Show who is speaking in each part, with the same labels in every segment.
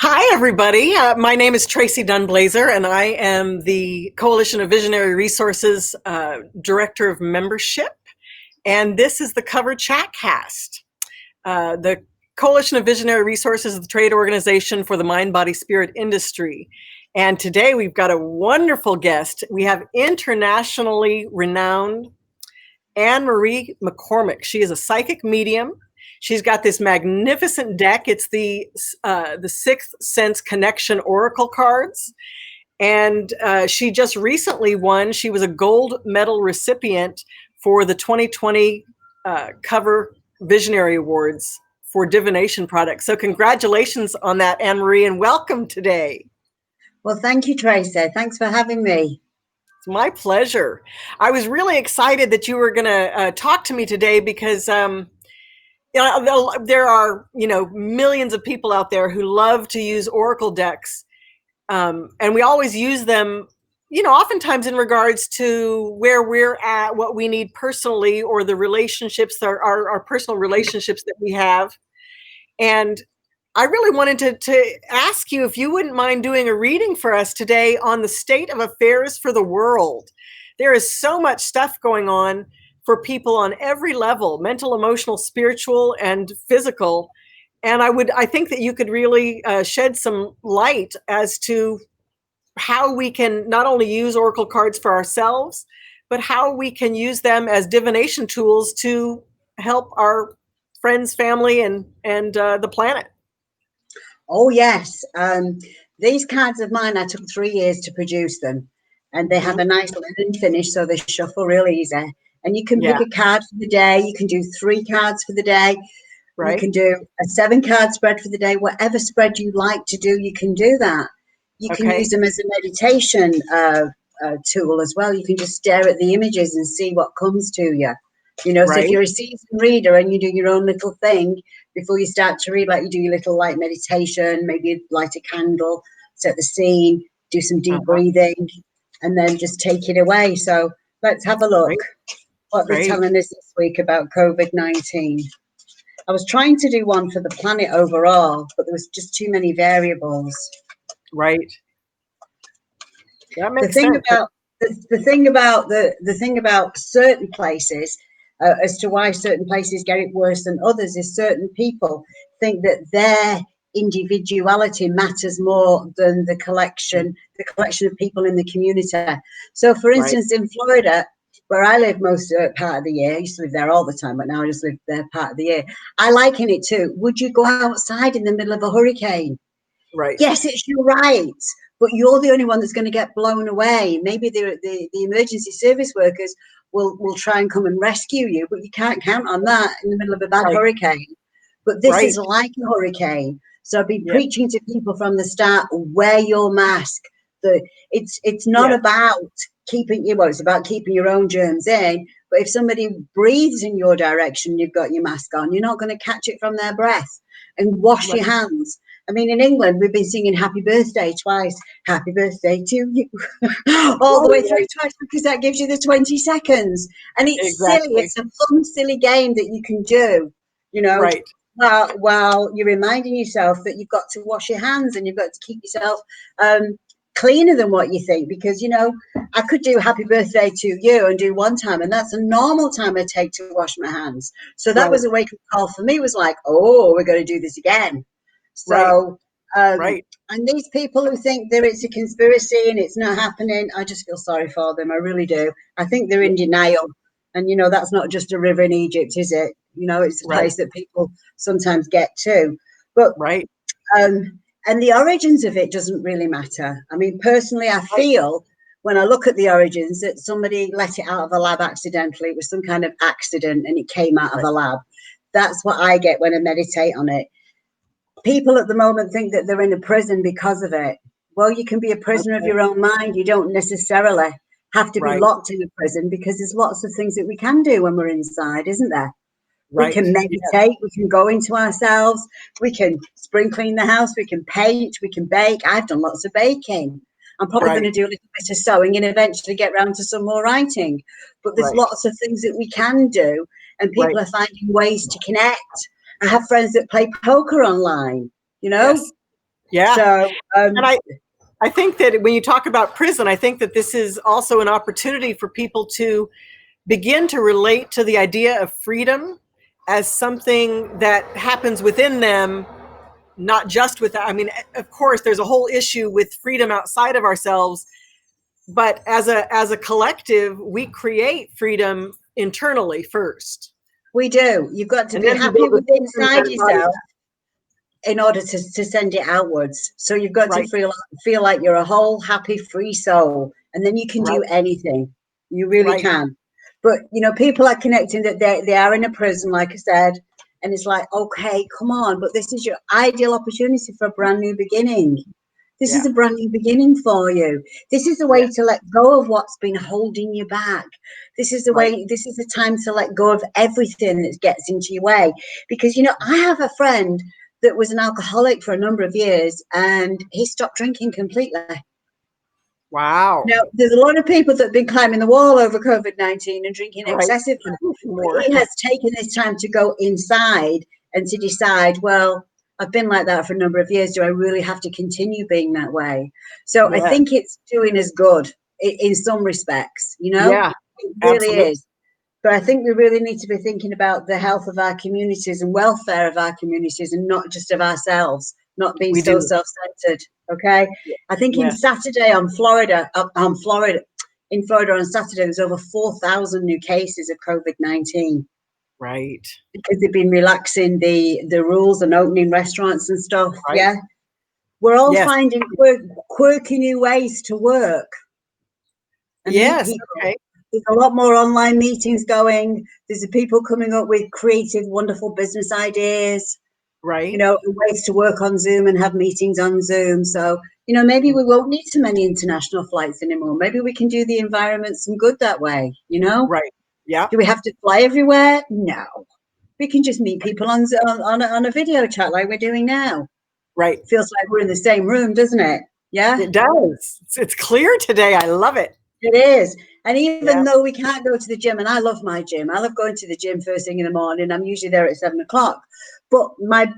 Speaker 1: Hi, everybody. My name is Tracee Dunblazier, and I am the Coalition of Visionary Resources Director of Membership. And this is the Cover Chatcast. The Coalition of Visionary Resources is the trade organization for the mind, body, spirit industry. And today we've got a wonderful guest. We have internationally renowned Anne-Marie McCormack. She is a psychic medium. She's got this magnificent deck. It's the Sixth Sense Connection Oracle cards. And she just recently won. She was a gold medal recipient for the 2020 Cover Visionary Awards for divination products. So congratulations on that, Anne-Marie, and welcome today.
Speaker 2: Well, thank you, Tracee. Thanks for having me.
Speaker 1: It's my pleasure. I was really excited that you were going to talk to me today because there are, millions of people out there who love to use Oracle decks. And we always use them, oftentimes in regards to where we're at, what we need personally, or the relationships, our personal relationships that we have. And I really wanted to ask you if you wouldn't mind doing a reading for us today on the state of affairs for the world. There is so much stuff going on for people on every level, mental, emotional, spiritual, and physical. And I think that you could really shed some light as to how we can not only use Oracle cards for ourselves, but how we can use them as divination tools to help our friends, family, and the planet.
Speaker 2: Oh, yes. These cards of mine, I took 3 years to produce them. And they have a nice linen finish, so they shuffle real easy. And you can pick a card for the day. You can do 3 cards for the day. Right. You can do a 7-card spread for the day. Whatever spread you like to do, you can do that. You can use them as a meditation tool as well. You can just stare at the images and see what comes to you. So if you're a seasoned reader and you do your own little thing before you start to read, like you do your little light meditation, maybe light a candle, set the scene, do some deep breathing, and then just take it away. So let's have a look what they're telling us this week about COVID-19. I was trying to do one for the planet overall, but there was just too many variables.
Speaker 1: Right. That makes
Speaker 2: sense. The thing about certain places, as to why certain places get it worse than others, is certain people think that their individuality matters more than the collection of people in the community. So, for instance, in Florida, where I live most part of the year, I used to live there all the time, but now I just live there part of the year. I liken it to, would you go outside in the middle of a hurricane?
Speaker 1: Right.
Speaker 2: Yes, it's your right, but you're the only one that's going to get blown away. Maybe the emergency service workers will try and come and rescue you, but you can't count on that in the middle of a bad hurricane. But this is like a hurricane. So I've been preaching to people from the start, wear your mask. It's not about it's about keeping your own germs in. But if somebody breathes in your direction, you've got your mask on, you're not going to catch it from their breath. And wash your hands. I mean, in England, we've been singing happy birthday twice. Happy birthday to you. All the way through twice, because that gives you the 20 seconds. And it's silly. It's a fun, silly game that you can do, while you're reminding yourself that you've got to wash your hands and you've got to keep yourself cleaner than what you think. Because, I could do happy birthday to you and do one time, and that's a normal time I take to wash my hands. So that was a wake-up call for me. It was like, oh, we're going to do this again. So, and these people who think there is a conspiracy and it's not happening, I just feel sorry for them. I really do. I think they're in denial. And, that's not just a river in Egypt, is it? It's a place that people sometimes get to. But, and the origins of it doesn't really matter. I mean, personally, I feel when I look at the origins that somebody let it out of a lab accidentally. It was some kind of accident and it came out of a lab. That's what I get when I meditate on it. People at the moment think that they're in a prison because of it. Well, you can be a prisoner of your own mind. You don't necessarily have to be locked in a prison, because there's lots of things that we can do when we're inside, isn't there? We can meditate, we can go into ourselves, we can spring clean the house, we can paint, we can bake. I've done lots of baking. I'm probably going to do a little bit of sewing and eventually get round to some more writing. But there's lots of things that we can do, and people are finding ways to connect. I have friends that play poker online,
Speaker 1: Yeah.
Speaker 2: So
Speaker 1: And I think that when you talk about prison, I think that this is also an opportunity for people to begin to relate to the idea of freedom as something that happens within them, not just with, I mean, of course, there's a whole issue with freedom outside of ourselves, but as a collective, we create freedom internally first.
Speaker 2: we do. You've got to
Speaker 1: And
Speaker 2: be
Speaker 1: then we
Speaker 2: happy
Speaker 1: build the
Speaker 2: with
Speaker 1: systems
Speaker 2: inside
Speaker 1: that embody
Speaker 2: yourself
Speaker 1: that.
Speaker 2: in order to send it outwards. So you've got to
Speaker 1: Right,
Speaker 2: feel like you're a whole, happy, free soul, and then you can
Speaker 1: right,
Speaker 2: do anything. You really
Speaker 1: right.
Speaker 2: can. But people are connecting that they are in a prison, like I said, and it's like, okay, come on, but this is your ideal opportunity for a brand new beginning. This is
Speaker 1: Yeah,
Speaker 2: a brand new beginning for you. This is a
Speaker 1: yeah,
Speaker 2: way to let go of what's been holding you back. This is the
Speaker 1: right.
Speaker 2: way, this is the time to let go of everything that gets into your way. Because, I have a friend that was an alcoholic for a number of years and he stopped drinking completely.
Speaker 1: Wow.
Speaker 2: Now, there's a lot of people that have been climbing the wall over COVID-19 and drinking
Speaker 1: Right.
Speaker 2: excessively. But
Speaker 1: More.
Speaker 2: he has taken this time to go inside and to decide, well, I've been like that for a number of years. Do I really have to continue being that way? So I
Speaker 1: Yeah,
Speaker 2: think it's doing us good in some respects,
Speaker 1: yeah,
Speaker 2: It really
Speaker 1: absolutely.
Speaker 2: is. But I think we really need to be thinking about the health of our communities and welfare of our communities and not just of ourselves, not being
Speaker 1: We
Speaker 2: so
Speaker 1: do.
Speaker 2: self-centered. Okay. I think in
Speaker 1: Yes,
Speaker 2: Saturday in Florida on Saturday, there's over 4,000 new cases of COVID-19
Speaker 1: right,
Speaker 2: because they've been relaxing the rules and opening restaurants and stuff.
Speaker 1: right.
Speaker 2: Yeah. We're all
Speaker 1: Yes,
Speaker 2: finding quirky new ways to work and meet
Speaker 1: yes,
Speaker 2: people.
Speaker 1: okay,
Speaker 2: There's a lot more online meetings going. There's people coming up with creative, wonderful business ideas,
Speaker 1: right.
Speaker 2: ways to work on Zoom and have meetings on Zoom. So, maybe we won't need so many international flights anymore. Maybe we can do the environment some good that way.
Speaker 1: Right. Yeah.
Speaker 2: Do we have to fly everywhere? No. We can just meet people on a video chat like we're doing now.
Speaker 1: Right.
Speaker 2: Feels like we're in the same room, doesn't it? Yeah.
Speaker 1: It does. It's clear today. I love it.
Speaker 2: It is. And
Speaker 1: Yeah.
Speaker 2: even though we can't go to the gym, and I love my gym, I love going to the gym first thing in the morning. I'm usually there at 7 o'clock. But my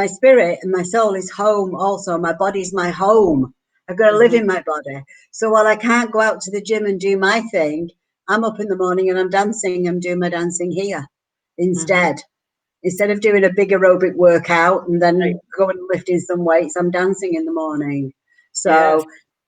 Speaker 2: spirit and my soul is home also. My body's my home. I've got to live
Speaker 1: Hmm.
Speaker 2: in my body. So while I can't go out to the gym and do my thing, I'm up in the morning and I'm dancing. I'm doing my dancing here
Speaker 1: Hmm.
Speaker 2: instead. Instead of doing a big aerobic workout and
Speaker 1: Right.
Speaker 2: then going and lifting some weights, I'm dancing in the morning.
Speaker 1: Yes.
Speaker 2: So,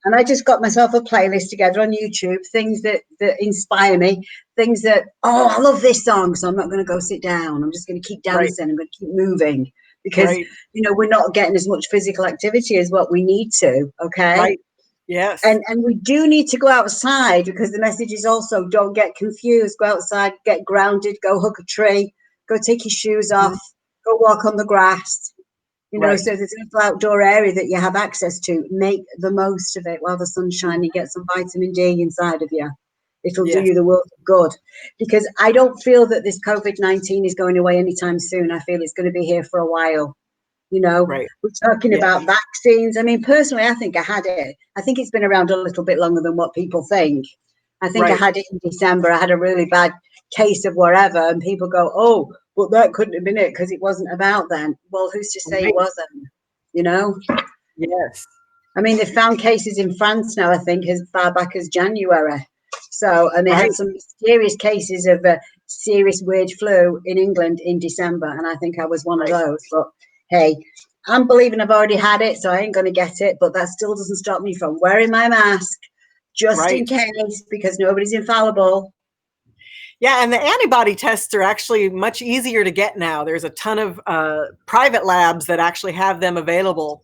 Speaker 2: and I just got myself a playlist together on YouTube, things that inspire me, things that, oh, I love this song, so I'm not going to go sit down. I'm just going to keep
Speaker 1: Right.
Speaker 2: dancing. I'm going to keep moving because,
Speaker 1: Right.
Speaker 2: we're not getting as much physical activity as what we need to. Okay.
Speaker 1: Right. Yes.
Speaker 2: And we do need to go outside because the message is also don't get confused. Go outside, get grounded, go hug a tree, go take your shoes
Speaker 1: Mhm.
Speaker 2: off, go walk on the grass.
Speaker 1: Right.
Speaker 2: So there's a little outdoor area that you have access to. Make the most of it while the sun's
Speaker 1: Mhm.
Speaker 2: shining. Get some vitamin D inside of you. It'll do
Speaker 1: Yes.
Speaker 2: you the world of good. Because I don't feel that this COVID-19 is going away anytime soon. I feel it's going to be here for a while.
Speaker 1: Right.
Speaker 2: We're talking
Speaker 1: Yeah.
Speaker 2: about vaccines. I mean, personally, I think I had it. I think it's been around a little bit longer than what people think. I think I
Speaker 1: Right.
Speaker 2: had it in December. I had a really bad case of whatever, and people go, "Oh, well, that couldn't have been it because it wasn't about then." Well, who's to say it
Speaker 1: Right.
Speaker 2: wasn't? You know.
Speaker 1: Yes.
Speaker 2: I mean, they found cases in France now. I think as far back as January. So, and they had
Speaker 1: Right.
Speaker 2: some serious cases of a serious weird flu in England in December, and I think I was one of
Speaker 1: Right.
Speaker 2: those. But hey, I'm believing I've already had it, so I ain't going to get it. But that still doesn't stop me from wearing my mask just in
Speaker 1: Right.
Speaker 2: case, because nobody's infallible.
Speaker 1: Yeah, and the antibody tests are actually much easier to get now. There's a ton of private labs that actually have them available,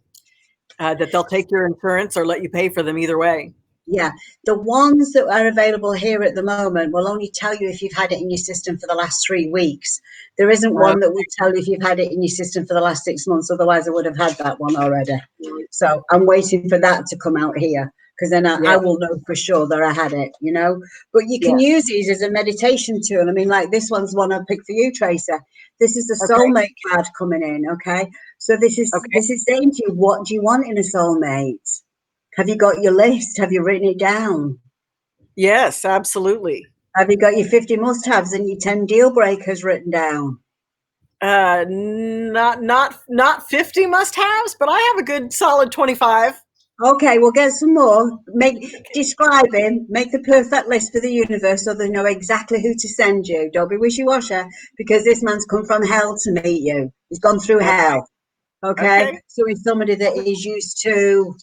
Speaker 1: that they'll take your insurance or let you pay for them either way.
Speaker 2: Yeah, the ones that are available here at the moment will only tell you if you've had it in your system for the last 3 weeks. There isn't
Speaker 1: Uh,
Speaker 2: one that will tell you if you've had it in your system for the last 6 months. Otherwise, I would have had that one already. So I'm waiting for that to come out here because then I
Speaker 1: yeah.
Speaker 2: will know for sure that I had it. But you can
Speaker 1: Yeah.
Speaker 2: use these as a meditation tool. I mean, like this one's one I picked for you, Tracer. This is the
Speaker 1: Okay.
Speaker 2: soulmate card coming in. Okay, so this is
Speaker 1: Okay.
Speaker 2: this is saying to you, what do you want in a soulmate? Have you got your list? Have you written it down?
Speaker 1: Yes, absolutely.
Speaker 2: Have you got your 50 must-haves and your 10 deal breakers written down?
Speaker 1: Not 50 must-haves, but I have a good solid 25.
Speaker 2: Okay, we'll get some more. Describe him, make the perfect list for the universe so they know exactly who to send you. Don't be wishy-washy, because this man's come from hell to meet you. He's gone through
Speaker 1: Okay.
Speaker 2: hell. Okay,
Speaker 1: Okay.
Speaker 2: so he's somebody that is used to,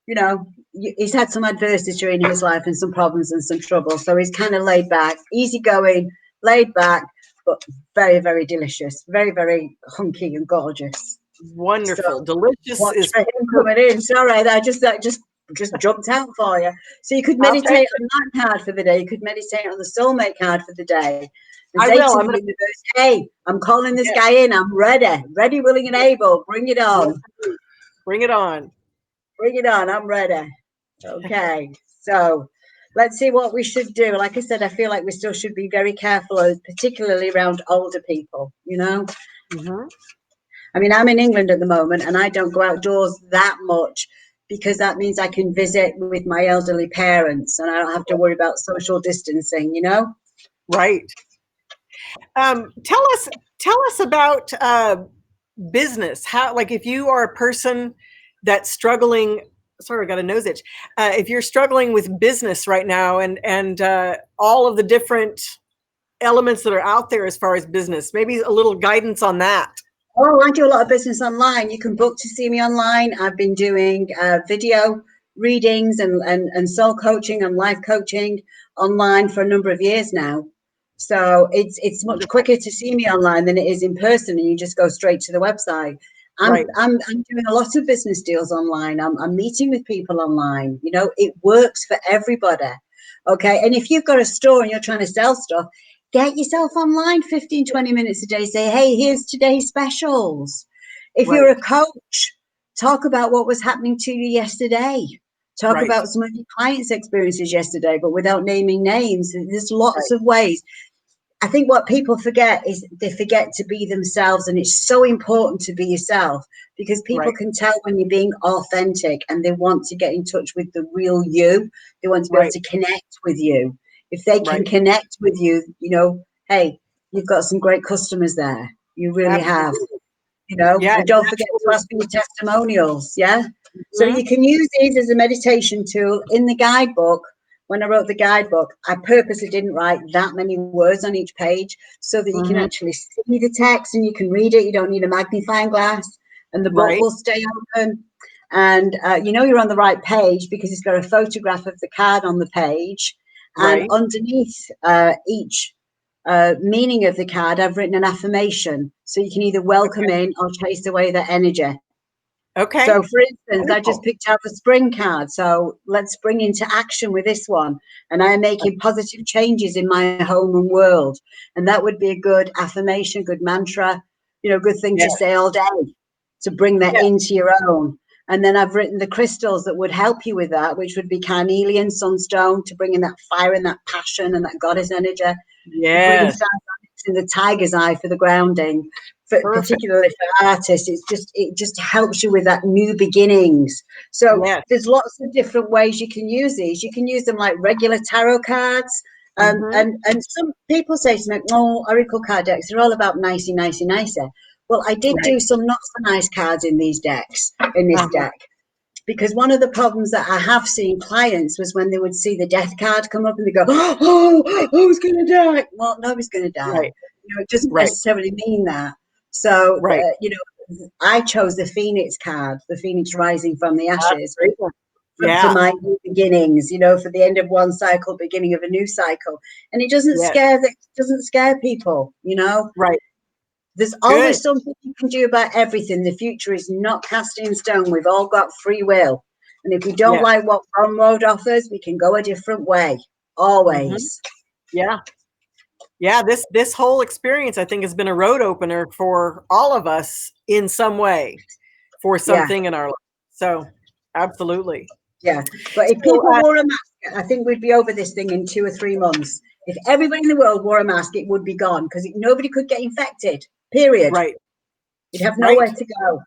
Speaker 2: you know, he's had some adversity in his life and some problems and some trouble. So he's kind of laid back, easygoing, laid back, but very, very delicious, very, very hunky and gorgeous. So
Speaker 1: Wonderful. Delicious
Speaker 2: watch
Speaker 1: is
Speaker 2: for him coming in. Sorry, that just jumped out for you. So you could
Speaker 1: I'll take
Speaker 2: meditate
Speaker 1: it.
Speaker 2: on that card for the day. You could meditate on the soulmate card for the day, and
Speaker 1: I
Speaker 2: say
Speaker 1: will.
Speaker 2: to
Speaker 1: I'm
Speaker 2: the
Speaker 1: gonna
Speaker 2: universe, "Hey, I'm calling this
Speaker 1: yeah,
Speaker 2: guy in. I'm ready, willing, and able. Bring it
Speaker 1: yes,
Speaker 2: on,
Speaker 1: please. Bring it on.
Speaker 2: bring it on. I'm ready." Okay, so let's see what we should do. Like I said, I feel like we still should be very careful, particularly around older people.
Speaker 1: Hmm.
Speaker 2: I mean, I'm in England at the moment and I don't go outdoors that much because that means I can visit with my elderly parents and I don't have to worry about social distancing.
Speaker 1: Right. Tell us about business. How, like, if you are a person that's struggling. Sorry, I got a nose itch. If you're struggling with business right now, and all of the different elements that are out there as far as business, maybe a little guidance on that.
Speaker 2: Oh, I do a lot of business online. You can book to see me online. I've been doing video readings and soul coaching and life coaching online for a number of years now. So it's much
Speaker 1: Wonderful.
Speaker 2: quicker to see me online than it is in person, and you just go straight to the website. I'm
Speaker 1: Right.
Speaker 2: I'm I'm doing a lot of business deals online. I'm meeting with people online. It works for everybody. Okay, and if you've got a store and you're trying to sell stuff, get yourself online 15, 20 minutes a day. Say, hey, here's today's specials. If you're
Speaker 1: Right.
Speaker 2: a coach, talk about what was happening to you yesterday. Talk
Speaker 1: Right.
Speaker 2: about some of your clients' experiences yesterday, but without naming names. There's lots
Speaker 1: Right.
Speaker 2: of ways. I think what people forget is they forget to be themselves, and it's so important to be yourself because people
Speaker 1: Right.
Speaker 2: can tell when you're being authentic and they want to get in touch with the real you. They want to be able
Speaker 1: Right.
Speaker 2: to connect with you. If they can
Speaker 1: Right.
Speaker 2: connect with you, hey, you've got some great customers there. You really have,
Speaker 1: Absolutely. Yeah.
Speaker 2: and don't forget to ask for your testimonials. Yeah. So
Speaker 1: Mhm.
Speaker 2: you can use these as a meditation tool in the guidebook. When I wrote the guidebook, I purposely didn't write that many words on each page so that you can
Speaker 1: Mhm.
Speaker 2: actually see the text and you can read it. You don't need a magnifying glass, and the book
Speaker 1: Right.
Speaker 2: will stay open. And you're on the right page because it's got a photograph of the card on the page. And
Speaker 1: Right.
Speaker 2: underneath each meaning of the card, I've written an affirmation. So you can either welcome
Speaker 1: Okay.
Speaker 2: in or chase away the energy.
Speaker 1: Okay.
Speaker 2: So, for instance, I just
Speaker 1: Wonderful.
Speaker 2: picked out the spring card. So, let's spring into action with this one. And I'm making positive changes in my home and world. And that would be a good affirmation, good mantra, good thing
Speaker 1: Yeah.
Speaker 2: to say all day to bring that
Speaker 1: Yeah.
Speaker 2: into your own. And then I've written the crystals that would help you with that, which would be carnelian, sunstone to bring in that fire and that passion and that goddess energy. The green
Speaker 1: Yes.
Speaker 2: sandalite and the tiger's eye for the grounding,
Speaker 1: Perfect.
Speaker 2: particularly for artists. It just helps you with that new beginnings. So
Speaker 1: Yes.
Speaker 2: there's lots of different ways you can use these. You can use them like regular tarot cards.
Speaker 1: Mhm.
Speaker 2: And some people say to me, "Oh, oracle card decks, they're all about nicey, nicey, nicey." Well, I did
Speaker 1: Right.
Speaker 2: do some not so nice cards in these decks, in this
Speaker 1: Uh-huh.
Speaker 2: deck, because one of the problems that I have seen clients was when they would see the death card come up and they go, "Oh,
Speaker 1: Right.
Speaker 2: who's going to die?" Well, nobody's going to die.
Speaker 1: Right.
Speaker 2: It doesn't
Speaker 1: Right.
Speaker 2: necessarily mean that. So,
Speaker 1: Right.
Speaker 2: I chose the Phoenix card, the Phoenix rising from the
Speaker 1: That's a
Speaker 2: ashes,
Speaker 1: great one.
Speaker 2: for
Speaker 1: Yeah.
Speaker 2: my new beginnings. For the end of one cycle, beginning of a new cycle, and it
Speaker 1: Yes.
Speaker 2: doesn't scare people.
Speaker 1: Right.
Speaker 2: There's
Speaker 1: Good.
Speaker 2: always something you can do about everything. The future is not cast in stone. We've all got free will. And if we don't
Speaker 1: Yes.
Speaker 2: like what one road offers, we can go a different way.
Speaker 1: Mhm.
Speaker 2: Always.
Speaker 1: Yeah. Yeah. This whole experience, I think, has been a road opener for all of us in some way for
Speaker 2: Yeah,
Speaker 1: something in our life. So, absolutely.
Speaker 2: yeah. But if
Speaker 1: So,
Speaker 2: people wore a mask, I think we'd be over this thing in 2 or 3 months. If everybody in the world wore a mask, it would be gone because nobody could get infected, period.
Speaker 1: right.
Speaker 2: You'd have
Speaker 1: Right.
Speaker 2: nowhere to go.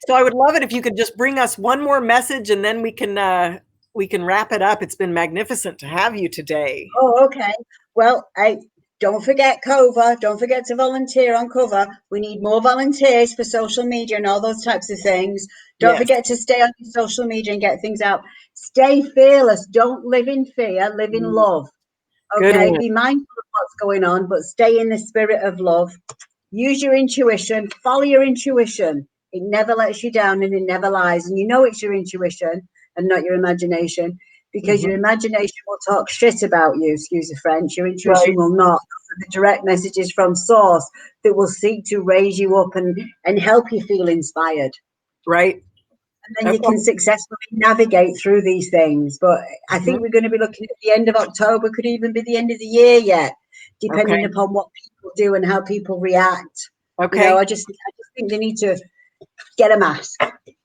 Speaker 1: So I would love it if you could just bring us one more message and then we can wrap it up. It's been magnificent to have you today.
Speaker 2: Oh, okay. Well, I Don't forget COVR. Don't forget to volunteer on COVR. We need more volunteers for social media and all those types of things. Don't
Speaker 1: Yes.
Speaker 2: forget to stay on your social media and get things out. Stay fearless. Don't live in fear. Live in love.
Speaker 1: Good
Speaker 2: Okay.
Speaker 1: one.
Speaker 2: Be mindful of what's going on, but stay in the spirit of love. Use your intuition. Follow your intuition. It never lets you down and it never lies. And you know it's your intuition and not your imagination, because your imagination will talk shit about you, excuse the French. Your intuition
Speaker 1: Right.
Speaker 2: will not. The direct messages from source that will seek to raise you up and help you feel inspired.
Speaker 1: Right.
Speaker 2: And then you can successfully navigate through these things. But I think we're going to be looking at the end of October, could even be the end of the year yet, depending upon what people do and how people react.
Speaker 1: Okay.
Speaker 2: You know, I just think they need to get a mask.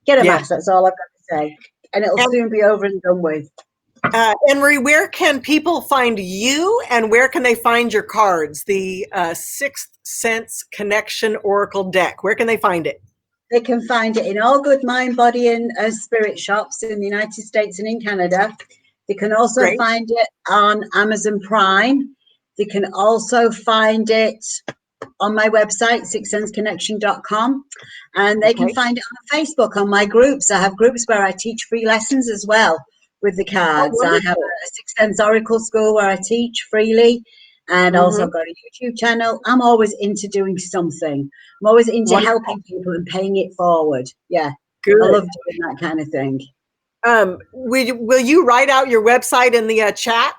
Speaker 2: Get a mask. That's all I've got to say. And it'll soon be over and done with.
Speaker 1: Anne-Marie, where can people find you and where can they find your cards? The Sixth Sense Connection Oracle deck. Where can they find it?
Speaker 2: They can find it in all good mind, body, and spirit shops in the United States and in Canada. They can also find it on Amazon Prime. They can also find it on my website, sixsenseconnection.com. And they can find it on Facebook on my groups. I have groups where I teach free lessons as well with the cards. I have a Sixth Sense Oracle School where I teach freely. And also I've got a YouTube channel. I'm always into doing something. I'm always into helping people and paying it forward. Yeah. Good. I love doing that kind of thing.
Speaker 1: Will you write out your website in the chat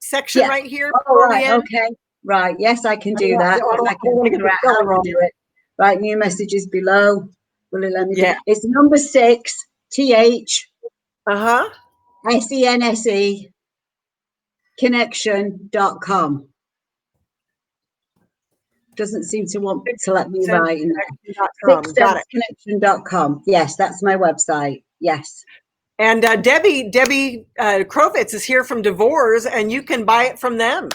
Speaker 1: section right here?
Speaker 2: Oh, right. Okay. Right. Yes, I can do that. I can figure out how to do it. Right. New messages below. Will it let me do it? It's number 6, TH. SENSE connection.com. Doesn't seem to want to let me write in there. Sixsenseconnection.com. Yes, that's my website. Yes.
Speaker 1: And Debbie Krovitz is here from Devores, and you can buy it from them.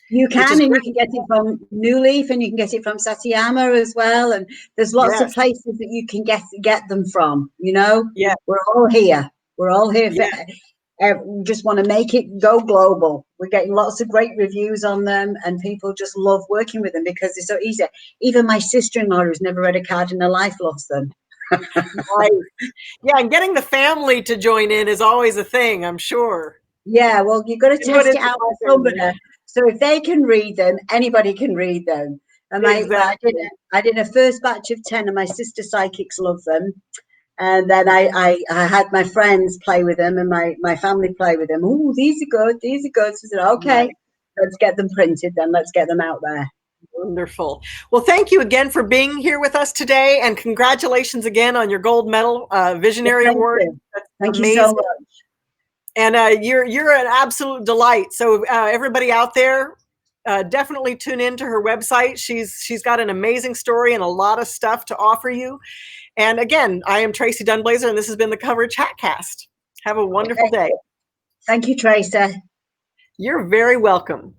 Speaker 2: You can, and you can get it from New Leaf, and you can get it from Satyama as well. And there's lots of places that you can get them from. You know, we're all here. We're all here for. We just want to make it go global. We're getting lots of great reviews on them, and people just love working with them because they're so easy. Even my sister-in-law, who's never read a card in her life, loves them.
Speaker 1: Yeah, and getting the family to join in is always a thing, I'm sure.
Speaker 2: Yeah, well, you've got to test it out with somebody. So if they can read them, anybody can read them. And I did a first batch of 10, and my sister psychics love them. And then I had my friends play with them and my family play with them. Oh, these are good. These are good. So I said, okay, let's get them printed then. Let's get them out there.
Speaker 1: Wonderful. Well, thank you again for being here with us today. And congratulations again on your gold medal Visionary Award.
Speaker 2: Thank you so much.
Speaker 1: And you're an absolute delight. So everybody out there, definitely tune into her website. She's got an amazing story and a lot of stuff to offer you. And again, I am Tracee Dunblazier, and this has been the Cover Chatcast. Have a wonderful day.
Speaker 2: Thank you, Tracee.
Speaker 1: You're very welcome.